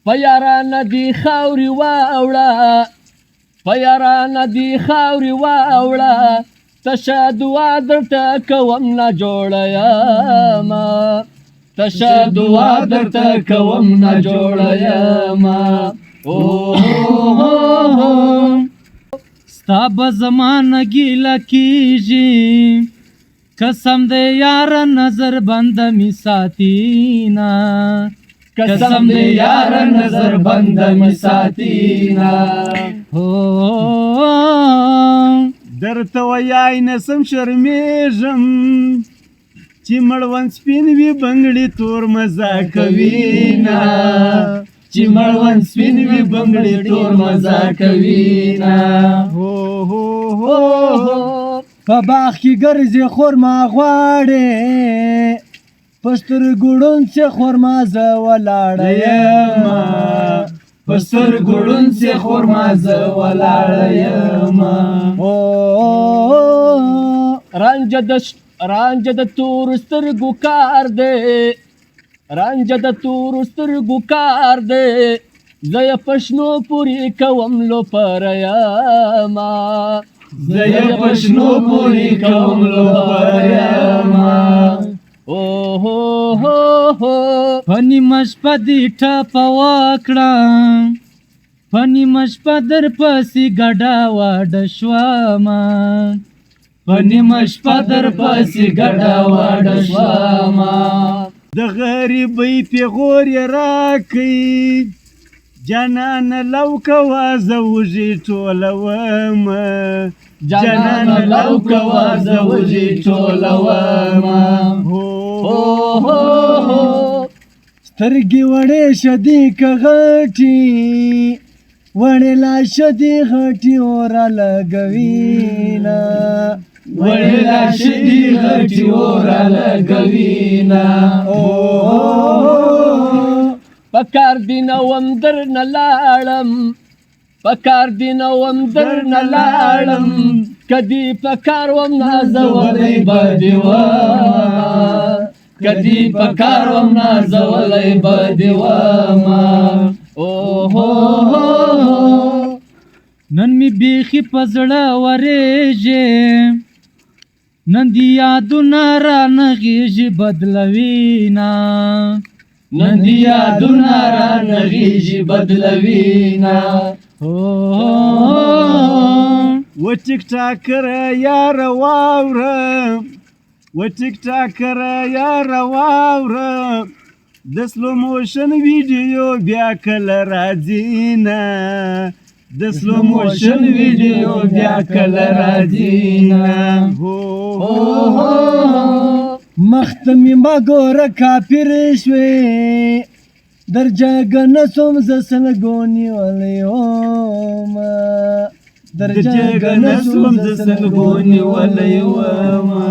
په یارانه دي خاورې واوړه په یارانه دي خاورې واوړه تشه دعا درته کوم ناجوړه یمه تشه دعا درته کوم ناجوړه یمه ستا به زمانه ګیله کېږي قسم دی یاره نظر بنده می ساتینا قسم دی یاره نظر بنده می ساتینا درته ویای نسم شرمیږم چې مړوند سپین وي بنګړي تور مزه کوینه چې مړوند سپین وي بنګړي تور مزه کوینه په باغ کې ګرځې خورما غواړې په سترګو ړوند چې خورما زه ولاړه یمه په سترګو ړوند چې خورما زه ولاړه یمه رانجه د تورو سترګو کار دی رانجه د تورو سترګو کار دی زه یې په شنو پورې کوم لوپره یمه زه یې په شنو پورې کوم لوپره یمه په نیمه شپه دې ټپه وکړه په نیمه شپه در پسې ګډه واډه شومه په نیمه شپه در پسې ګډه واډه شومه د غریبۍ پیغور یې راکئ جانانه لو کوه زه وږې ټولومه جانانه لو کوه زه وږې ټولومه سترګې وړې شدې که غټې وړې لا شدې غټې اوره لګوینه وړې لا شدې غټې اوره لګوینه پکار دي نه وم درنه لاړم پکار دي نه وم درنه لاړم کدی پکار وم نازولی به دې ومه کدی پکار وم نازولی به دې ومه نن می بیخي په زړه ورېږې نن دې یادونه رانغېږي بدلوینه نن دې یادونه رانغېږي بدلوینه و ټیک ټاکره یاره واوره و ټیک ټاکره یاره واوره د سلو موشن ویډیو بیا کله راځي نه د سلو موشن ویډیو بیا کله راځي نه مخته مې ما ګوره کافرې شوې در جګه نه سوم زه سلګو نیولی ومه در جګه نه سوم زه سلګو نیولی ومه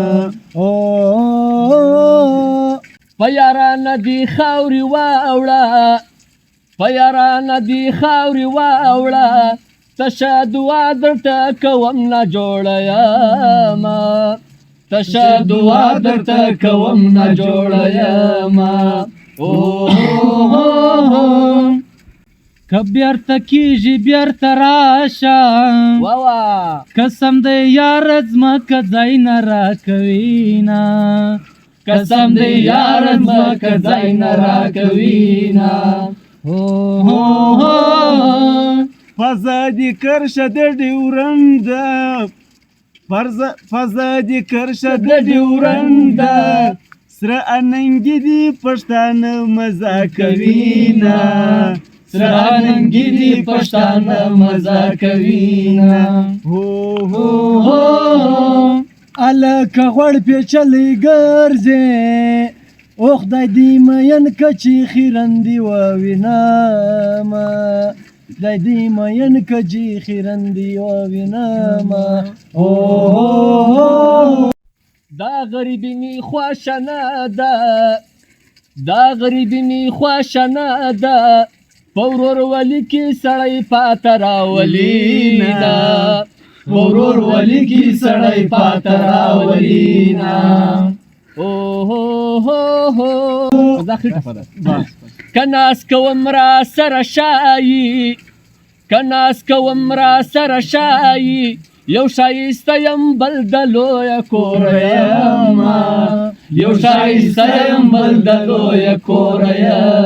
په یارانه دي خاورې واوړه په یارانه دي خاورې واوړه تشه دعا درته کوم ناجوړه یمه تشه دعا درته کوم ناجوړه یمه که بیرته کېږي بیرته راشه قسم دی یاره ځمکه ځای نه راکوینه قسم دی یاره ځمکه ځای نه راکوینه فضا دې کرشه د ډیورنده فضا دې کرشه د ډیورنده سره اننګي دي پښتانه مزه کوینه سره اننګي دي پښتانه مزه کوینه الکه غوړ پیچلی ګرځې او خدای دې مین که چې خیرندي ووینمه خدای دې مین که چې خیرندي ووینمه دا غریبي مې خوښه نه ده دا غریبي مې خوښه نه ده په ورورولي کې سړی پاته راولینه په ورورولي کې سړی پاته راولینه دا ښه ټپه ده کناس کوم را سره شایي کناس کوم را سره شایي یو شایسته یم بل د لویه کوره یمه یو شایسته یم بل د لویه کوره یمه